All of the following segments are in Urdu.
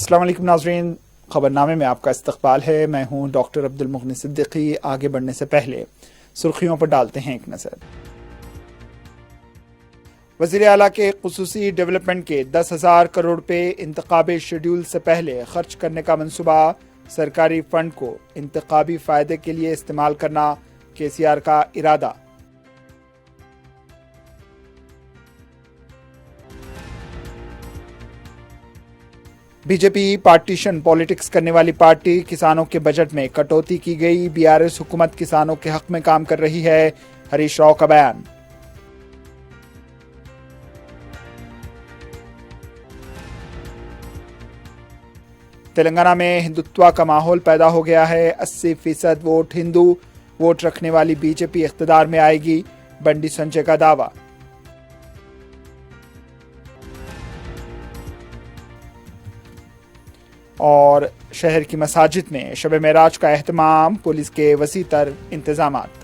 السلام علیکم ناظرین، خبرنامے میں آپ کا استقبال ہے۔ میں ہوں ڈاکٹر عبدالمغنی صدیقی۔ آگے بڑھنے سے پہلے سرخیوں پر ڈالتے ہیں ایک نظر۔ وزیر اعلیٰ کے خصوصی ڈیولپمنٹ کے 10,000 کروڑ روپے انتخابی شیڈول سے پہلے خرچ کرنے کا منصوبہ، سرکاری فنڈ کو انتخابی فائدے کے لیے استعمال کرنا KCR کا ارادہ۔ بی جے پی پارٹیشن پالیٹکس کرنے والی پارٹی، کسانوں کے بجٹ میں کٹوتی کی گئی، BRS حکومت کسانوں کے حق میں کام کر رہی ہے، ہریش راؤ کا بیان۔ تلنگانہ میں ہندوتوا کا ماحول پیدا ہو گیا ہے، 80% ووٹ ہندو ووٹ رکھنے والی BJP اقتدار میں آئے گی، بنڈی سنجے کا دعویٰ۔ اور شہر کی مساجد میں شب معراج کا اہتمام، پولیس کے وسیع تر انتظامات۔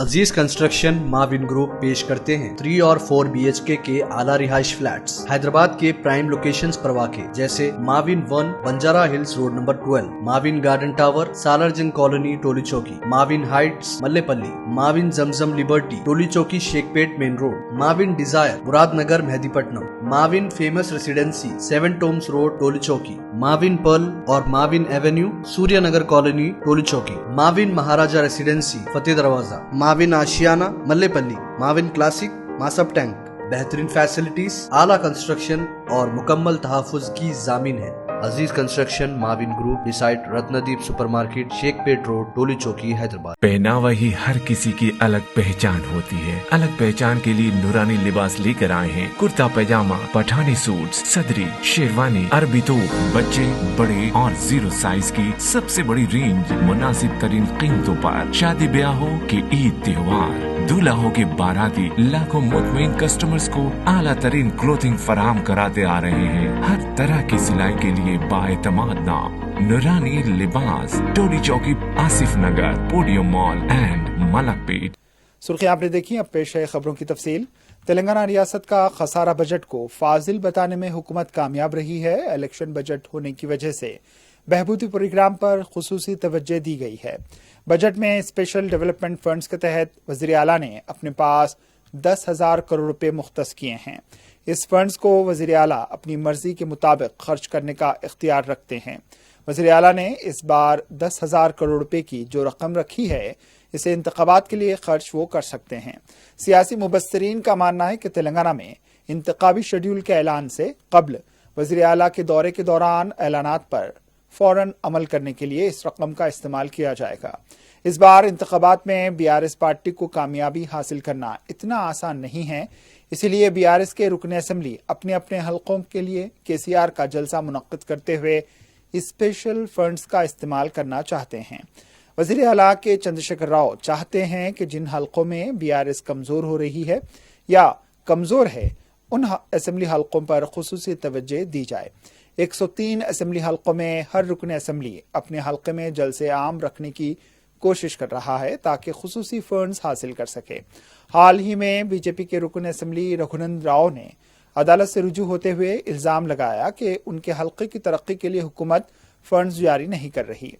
عزیز کنسٹرکشن معاون گروپ پیش کرتے ہیں 3 اور 4 BHK کے اعلیٰ رہائش فلیٹس حیدرآباد کے پرائم لوکیشنز پر واقع، جیسے معاون 1 بنجارہ ہلز روڈ نمبر 12، معاون گارڈن ٹاور سالار جنگ کالونی ٹولی چوکی، معاون ہائٹس ملے پلی، معاون زمزم لبرٹی ٹولی چوکی شیخ پیٹ مین روڈ، معاون ڈیزائر مراد نگر مہدی پٹنم، معاون فیمس ریسیڈنسی 7 ٹومز روڈ ٹولی چوکی، معاون پرل اور معاون ایونیو سوریہ نگر کالونی ٹولی چوکی، معاون مہاراجہ ریسیڈنسی فتح دروازہ، معاون آشیانہ ملے پلی، معاون کلاسک ماسب ٹینک۔ بہترین فیسلٹیز، اعلیٰ کنسٹرکشن اور مکمل تحفظ کی ضامن ہے۔ عزیز کنسٹرکشن معاون گروپ، ڈیسائٹ رتندیپ سپر مارکیٹ، شیخ پیٹ روڈ ٹولی چوکی حیدرآباد۔ پہناوا ہی ہر کسی کی الگ پہچان ہوتی ہے۔ الگ پہچان کے لیے نورانی لباس لے کر آئے ہیں، کرتا پیجامہ، پٹھانی سوٹس، صدری، شیروانی، عربی توپ، بچے، بڑے اور 0 سائز کی سب سے بڑی رینج، مناسب ترین قیمتوں پر۔ شادی بیاہ ہو کہ عید تہوار، دولہا ہو کے باراتی، لاکھوں مطمئن کسٹمرز کو اعلیٰ ترین کلوتھنگ فراہم کراتے آ رہے ہیں۔ ہر طرح کی سلائی کے لیے باعتماد نام نورانی لباس، Toli Chowki, Asif Nagar, podium mall and Malakpet. سرخیاں آپ نے دیکھی، اب پیش ہے خبروں کی تفصیل۔ تلنگانہ ریاست کا خسارہ بجٹ کو فاضل بتانے میں حکومت کامیاب رہی ہے۔ الیکشن بجٹ ہونے کی وجہ سے بہبودی پروگرام پر خصوصی توجہ دی گئی ہے۔ بجٹ میں اسپیشل ڈیولپمنٹ فنڈز کے تحت وزیر اعلیٰ نے اپنے پاس 10,000 کروڑ روپے مختص کیے ہیں۔ اس فنڈز کو وزیر اعلیٰ اپنی مرضی کے مطابق خرچ کرنے کا اختیار رکھتے ہیں۔ وزیر اعلیٰ نے اس بار 10,000 کروڑ روپے کی جو رقم رکھی ہے، اسے انتخابات کے لیے خرچ وہ کر سکتے ہیں۔ سیاسی مبصرین کا ماننا ہے کہ تلنگانہ میں انتخابی شیڈول کے اعلان سے قبل وزیر اعلیٰ کے دورے کے دوران اعلانات پر فوراً عمل کرنے کے لیے اس رقم کا استعمال کیا جائے گا۔ اس بار انتخابات میں BRS پارٹی کو کامیابی حاصل کرنا اتنا آسان نہیں ہے، اسی لیے BRS کے رکن اسمبلی اپنے اپنے حلقوں کے لیے KCR کا جلسہ منعقد کرتے ہوئے اسپیشل فنڈز کا استعمال کرنا چاہتے ہیں۔ وزیر اعلیٰ کے چندرشیکھر راؤ چاہتے ہیں کہ جن حلقوں میں BRS کمزور ہو رہی ہے یا کمزور ہے، ان اسمبلی حلقوں پر خصوصی توجہ دی جائے۔ 103 اسمبلی حلقوں میں ہر رکن اسمبلی اپنے حلقے میں جلسے عام رکھنے کی کوشش کر رہا ہے تاکہ خصوصی فنڈز حاصل کر سکے۔ حال ہی میں BJP کے رکن اسمبلی رگھونند راؤ نے عدالت سے رجوع ہوتے ہوئے الزام لگایا کہ ان کے حلقے کی ترقی کے لیے حکومت فنڈز جاری نہیں کر رہی۔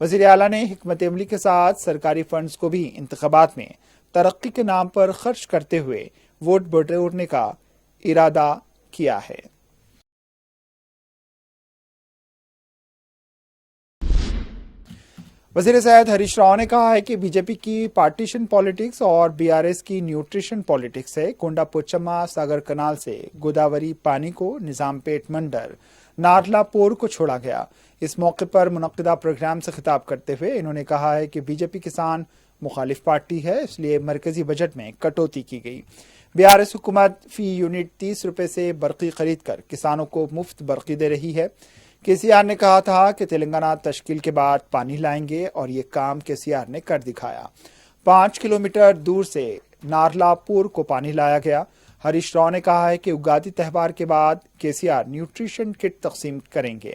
وزیر اعلیٰ نے حکمت عملی کے ساتھ سرکاری فنڈز کو بھی انتخابات میں ترقی کے نام پر خرچ کرتے ہوئے ووٹ بٹورنے کا ارادہ کیا ہے۔ وزیر صحت ہریش راؤ نے کہا ہے کہ BJP کی پارٹیشن پالیٹکس اور BRS کی نیوٹریشن پالیٹکس ہے۔ کونڈا پوچما ساگر کنال سے گوداوری پانی کو نظام پیٹ منڈر نارلا پور کو چھوڑا گیا۔ اس موقع پر منعقدہ پروگرام سے خطاب کرتے ہوئے انہوں نے کہا ہے کہ BJP کسان مخالف پارٹی ہے، اس لیے مرکزی بجٹ میں کٹوتی کی گئی۔ BRS حکومت فی یونٹ 30 روپے سے برقی خرید کر کسانوں کو مفت برقی دے رہی ہے۔ KCR نے کہا تھا کہ تلنگانہ تشکیل کے بعد پانی لائیں گے اور یہ کام KCR نے کر دکھایا۔ 5 کلومیٹر دور سے نارلا پور کو پانی لایا گیا۔ ہریش راؤ نے کہا ہے کہ اگادی تہوار کے بعد KCR نیوٹریشن کٹ تقسیم کریں گے۔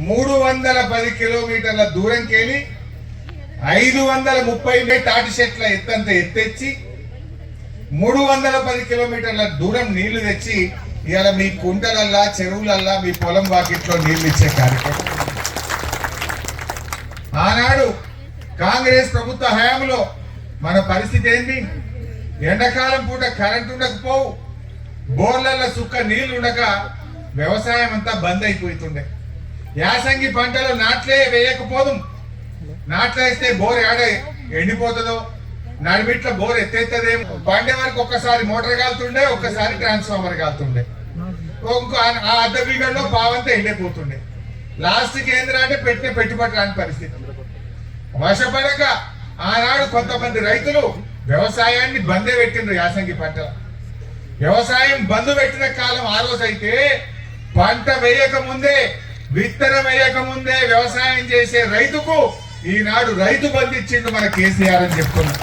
310 కిలోమీటర్ల దూరంకెళ్ళి 530 తాటి చెట్ల ఎత్తంత ఎత్తెచ్చి 310 కిలోమీటర్ల దూరం నీళ్లు తెచ్చి ఇవాళ మీ కుంటలల్లా చెరువులల్లా మీ పొలం వాకిట్లో నీళ్లు ఇచ్చే కార్యక్రమం ఆనాడు కాంగ్రెస్ ప్రభుత్వ హయాంలో మన పరిస్థితి ఏంటి? ఎండాకాలం పూట కరెంట్ ఉండకపోవు, బోర్లల్లో సుక్క నీళ్లు ఉండక వ్యవసాయం అంతా బంద్ అయిపోతుండే. యాసంగి పంటలు నాట్లే వేయకపోదు, నాట్లేస్తే బోర్ ఏడ ఎండిపోతుందో, నడిమిట్ల బోర్ ఎత్తేస్తుందేమో, పండే వరకు ఒక్కసారి మోటార్ కాలుతుండే, ఒక్కసారి ట్రాన్స్ఫార్మర్ కాలుతుండే, ఇంకో ఆ అర్ధ బిగడలో పావంతా ఎండిపోతుండే. లాస్ట్ కేంద్రం అంటే పెట్టిన పెట్టుబడి రాని పరిస్థితి. వర్షపడక ఆనాడు కొంతమంది రైతులు వ్యవసాయాన్ని బందే పెట్టిండ్రు. యాసంగి పంటలు వ్యవసాయం బంద్ పెట్టిన కాలం ఆ రోజు అయితే, పంట వేయక ముందే విత్తనం వేయక ముందే వ్యవసాయం చేసే రైతుకు ఈనాడు రైతు బంధు ఇచ్చిండు మన కేసీఆర్ అని చెప్తున్నారు.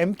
MK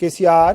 KCR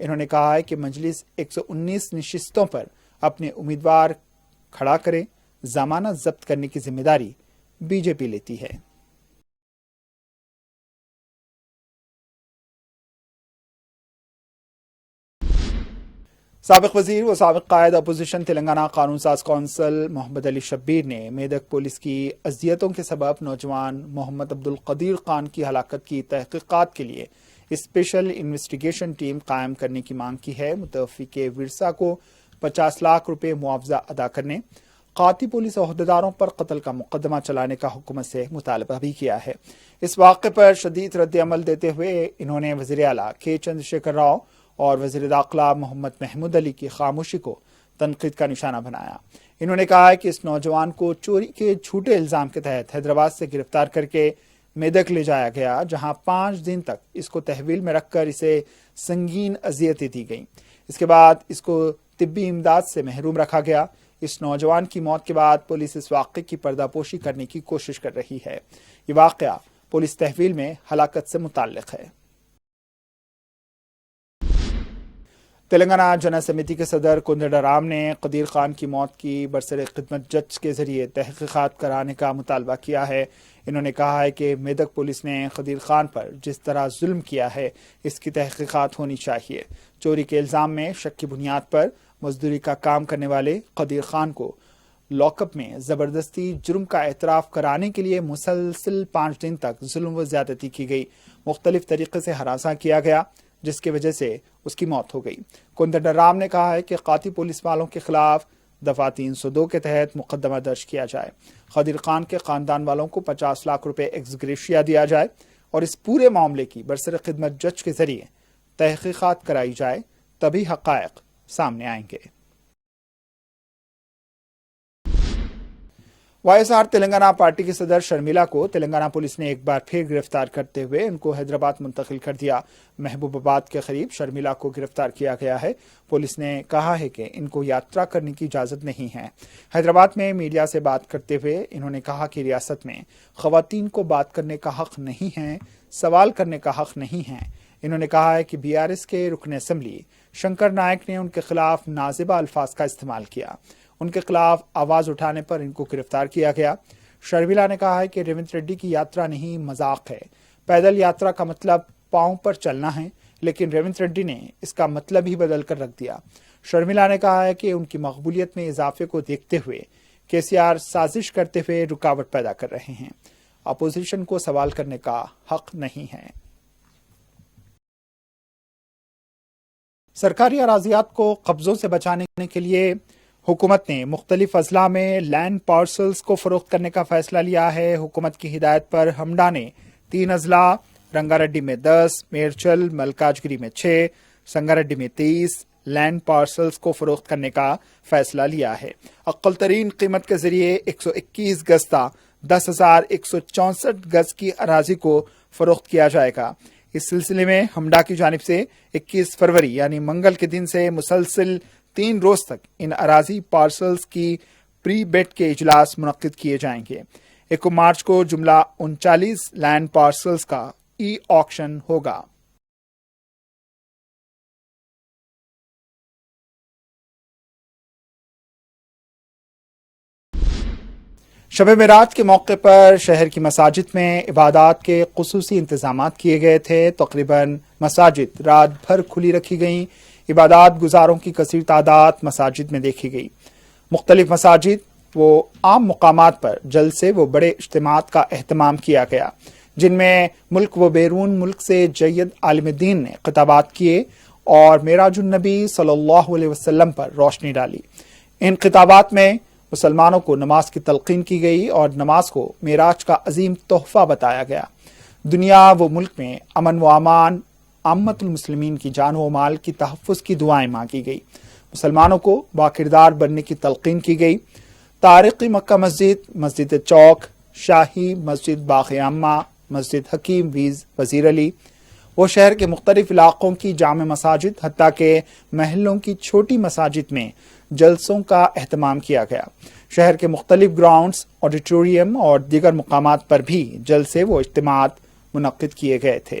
انہوں نے کہا ہے کہ مجلس 119 نشستوں پر اپنے امیدوار کھڑا کرے، ضمانت ضبط کرنے کی ذمہ داری بی جے پی لیتی ہے۔ سابق وزیر و سابق قائد اپوزیشن تلنگانہ قانون ساز کونسل محمد علی شبیر نے میدک پولیس کی اذیتوں کے سبب نوجوان محمد عبدالقدیر خان کی ہلاکت کی تحقیقات کے لیے اسپیشل انویسٹیگیشن ٹیم قائم کرنے کی مانگ کی ہے۔ متوفی کے ورثاء کو 50 لاکھ روپے معاوضہ ادا کرنے، قاتی پولیس عہدیداروں پر قتل کا مقدمہ چلانے کا حکومت سے مطالبہ بھی کیا ہے۔ اس واقعے پر شدید رد عمل دیتے ہوئے انہوں نے وزیر اعلیٰ کے چندر شیکھر راؤ اور وزیر داخلہ محمد محمود علی کی خاموشی کو تنقید کا نشانہ بنایا۔ انہوں نے کہا ہے کہ اس نوجوان کو چوری کے جھوٹے الزام کے تحت حیدرآباد سے گرفتار کر کے میدک لے جایا گیا، جہاں 5 دن تک اس کو تحویل میں رکھ کر اسے سنگین اذیتیں دی گئیں۔ اس کے بعد اس کو طبی امداد سے محروم رکھا گیا۔ اس نوجوان کی موت کے بعد پولیس اس واقعے کی پردہ پوشی کرنے کی کوشش کر رہی ہے۔ یہ واقعہ پولیس تحویل میں ہلاکت سے متعلق ہے۔ تلنگانہ جنا سمیتی کے صدر کندر رام نے قدیر خان کی موت کی برسر خدمت جج کے ذریعے تحقیقات کرانے کا مطالبہ کیا ہے۔ انہوں نے کہا ہے کہ میدک پولیس نے قدیر خان پر جس طرح ظلم کیا ہے اس کی تحقیقات ہونی چاہیے۔ چوری کے الزام میں شک کی بنیاد پر مزدوری کا کام کرنے والے قدیر خان کو لاک اپ میں زبردستی جرم کا اعتراف کرانے کے لیے مسلسل 5 دن تک ظلم و زیادتی کی گئی، مختلف طریقے سے ہراساں کیا گیا، جس کی وجہ سے اس کی موت ہو گئی۔ کندر رام نے کہا ہے کہ قاتی پولیس والوں کے خلاف دفعہ 302 کے تحت مقدمہ درج کیا جائے، قدیر خان کے خاندان والوں کو 50 لاکھ روپے ایکس گریشیا دیا جائے اور اس پورے معاملے کی برسر خدمت جج کے ذریعے تحقیقات کرائی جائے، تبھی حقائق سامنے آئیں گے۔ Y S R Telangana party کی صدر شرمیلا کو تلنگانہ پولیس نے ایک بار پھر گرفتار کرتے ہوئے ان کو حیدرآباد منتقل کر دیا۔ محبوب آباد کے قریب شرمیلا کو گرفتار کیا گیا ہے۔ پولیس نے کہا ہے کہ ان کو یاترا کرنے کی اجازت نہیں ہے۔ حیدرآباد میں میڈیا سے بات کرتے ہوئے انہوں نے کہا کہ ریاست میں خواتین کو بات کرنے کا حق نہیں ہے، سوال کرنے کا حق نہیں ہے۔ انہوں نے کہا ہے کہ بی آر ایس کے رکن اسمبلی شنکر نائک نے ان کے خلاف نازیبہ الفاظ کا استعمال کیا، ان کے خلاف آواز اٹھانے پر ان کو گرفتار کیا گیا۔ شرمیلا نے کہا ہے کہ ریونت ریڈی کی یاترا نہیں، مذاق ہے۔ پیدل یاترا کا مطلب پاؤں پر چلنا ہے، لیکن ریونت ریڈی نے اس کا مطلب ہی بدل کر رکھ دیا۔ شرمیلا نے کہا ہے کہ ان کی مقبولیت میں اضافے کو دیکھتے ہوئے کے سی آر سازش کرتے ہوئے رکاوٹ پیدا کر رہے ہیں۔ اپوزیشن کو سوال کرنے کا حق نہیں ہے۔ سرکاری اراضیات کو قبضوں سے بچانے کے لیے حکومت نے مختلف اضلاع میں لینڈ پارسلز کو فروخت کرنے کا فیصلہ لیا ہے۔ حکومت کی ہدایت پر ہمڈا نے 3 اضلاع رنگا ریڈی میں 10، میرچل ملکاجگری میں 6، سنگا ریڈی میں 30 لینڈ پارسلز کو فروخت کرنے کا فیصلہ لیا ہے۔ اقل ترین قیمت کے ذریعے 121 گز تا 10,164 گز کی اراضی کو فروخت کیا جائے گا۔ اس سلسلے میں ہمڈا کی جانب سے 21 فروری یعنی منگل کے دن سے مسلسل 3 روز تک ان اراضی پارسلز کی پری بیٹ کے اجلاس منعقد کیے جائیں گے۔ 1 مارچ کو جملہ 39 لینڈ پارسلز کا ای آکشن ہوگا۔ شب معراج کے موقع پر شہر کی مساجد میں عبادات کے خصوصی انتظامات کیے گئے تھے۔ تقریباً مساجد رات بھر کھلی رکھی گئیں۔ عبادات گزاروں کی کثیر تعداد مساجد میں دیکھی گئی۔ مختلف مساجد و عام مقامات پر جلسے و بڑے اجتماعات کا اہتمام کیا گیا، جن میں ملک و بیرون ملک سے جید عالم دین نے خطابات کیے اور معراج النبی صلی اللہ علیہ وسلم پر روشنی ڈالی۔ ان خطابات میں مسلمانوں کو نماز کی تلقین کی گئی اور نماز کو معراج کا عظیم تحفہ بتایا گیا۔ دنیا و ملک میں امن و امان، عامت المسلمین کی جان و مال کی تحفظ کی دعائیں مانگی گئی۔ مسلمانوں کو باکردار بننے کی تلقین کی گئی۔ تاریخی مکہ مسجد، مسجد چوک، شاہی مسجد باغ عامہ، مسجد حکیم وزیر علی وہ شہر کے مختلف علاقوں کی جامع مساجد حتیٰ کہ محلوں کی چھوٹی مساجد میں جلسوں کا اہتمام کیا گیا۔ شہر کے مختلف گراؤنڈز، آڈیٹوریم اور دیگر مقامات پر بھی جلسے و اجتماعات منعقد کیے گئے تھے۔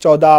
14